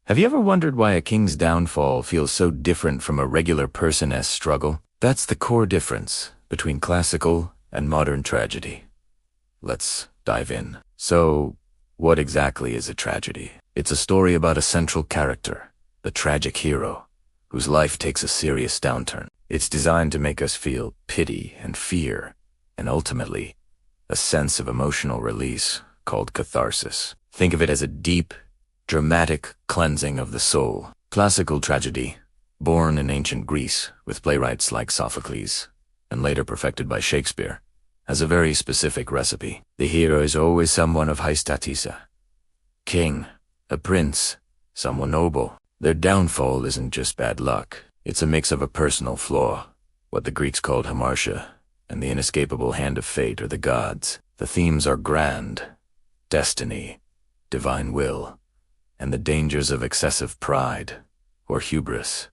Have you ever wondered why a king's downfall feels so different from a regular person's struggle? That's the core difference between classical and modern tragedy. Let's dive in. So, what exactly is a tragedy? It's a story about a central character, the tragic hero, whose life takes a serious downturn. It's designed to make us feel pity and fear, and ultimately, a sense of emotional release called catharsis. Think of it as a deep, dramatic cleansing of the soul. Classical tragedy, born in ancient Greece with playwrights like Sophocles, and later perfected by Shakespeare, has a very specific recipe. The hero is always someone of high status. King, a prince, someone noble. Their downfall isn't just bad luck. It's a mix of a personal flaw, what the Greeks called hamartia, and the inescapable hand of fate or the gods. The themes are grand, destiny, divine will, and the dangers of excessive pride, or hubris.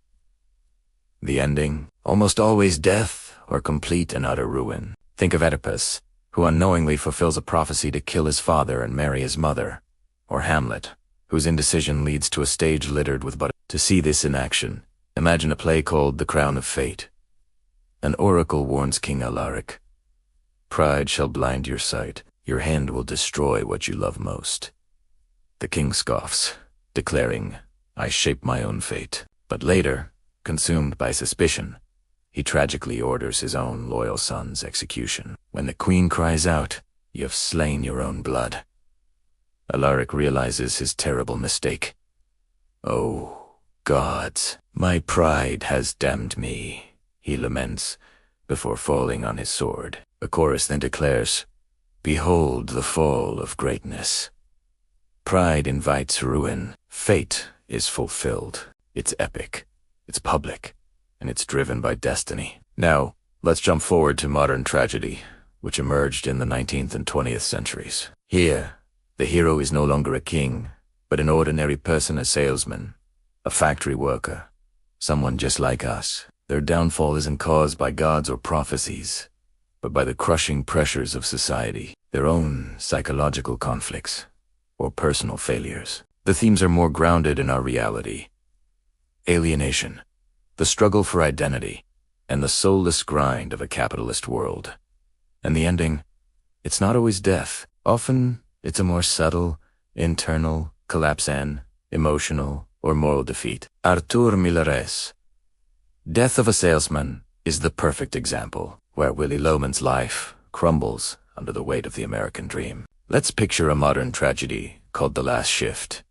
The ending, almost always death or complete and utter ruin. Think of Oedipus, who unknowingly fulfills a prophecy to kill his father and marry his mother, or Hamlet, whose indecision leads to a stage littered with but. To see this in action, imagine a play called The Crown of Fate. An oracle warns King Alaric, "Pride shall blind your sight, your hand will destroy what you love most." The king scoffs, declaring, "I shape my own fate." But later, consumed by suspicion, he tragically orders his own loyal son's execution. When the queen cries out, "You have slain your own blood," Alaric realizes his terrible mistake. "Oh, gods, my pride has damned me," he laments, before falling on his sword. The chorus then declares, "Behold the fall of greatness." Pride invites ruin. Fate is fulfilled. It's epic, it's public, and it's driven by destiny. Now, let's jump forward to modern tragedy, which emerged in the 19th and 20th centuries. Here, the hero is no longer a king, but an ordinary person, a salesman, a factory worker, someone just like us. Their downfall isn't caused by gods or prophecies, but by the crushing pressures of society, their own psychological conflicts, or personal failures. The themes are more grounded in our reality. Alienation, the struggle for identity, and the soulless grind of a capitalist world. And the ending, it's not always death. Often, it's a more subtle, internal collapse and emotional or moral defeat. Arthur Miller's Death of a Salesman is the perfect example, where Willy Loman's life crumbles under the weight of the American dream. Let's picture a modern tragedy called The Last Shift.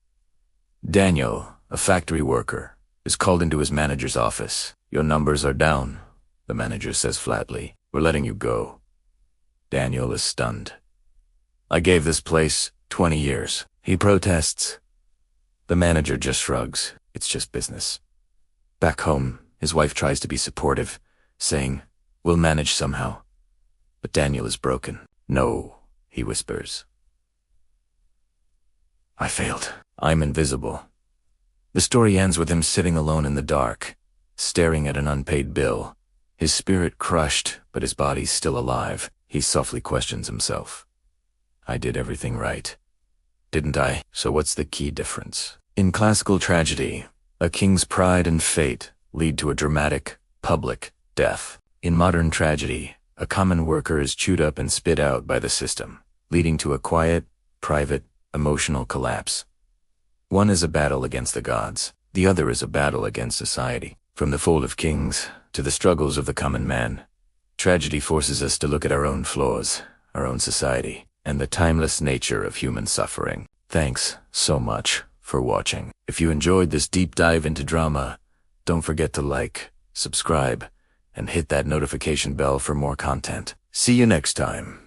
Daniel, a factory worker, is called into his manager's office. "Your numbers are down," the manager says flatly. "We're letting you go." Daniel is stunned. "I gave this place 20 years. He protests. The manager just shrugs. It's just business. Back home, his wife tries to be supportive, saying, "We'll manage somehow." But Daniel is broken. "No," he whispers. "I failed. I'm invisible." The story ends with him sitting alone in the dark, staring at an unpaid bill. His spirit crushed, but his body's still alive. He softly questions himself. "I did everything right, didn't I?" So what's the key difference? In classical tragedy, a king's pride and fate lead to a dramatic, public death. In modern tragedy, a common worker is chewed up and spit out by the system, leading to a quiet, private, emotional collapse. One is a battle against the gods. The other is a battle against society. From the fall of kings to the struggles of the common man, tragedy forces us to look at our own flaws, our own society, and the timeless nature of human suffering. Thanks so much for watching. If you enjoyed this deep dive into drama, don't forget to like, subscribe, and hit that notification bell for more content. See you next time.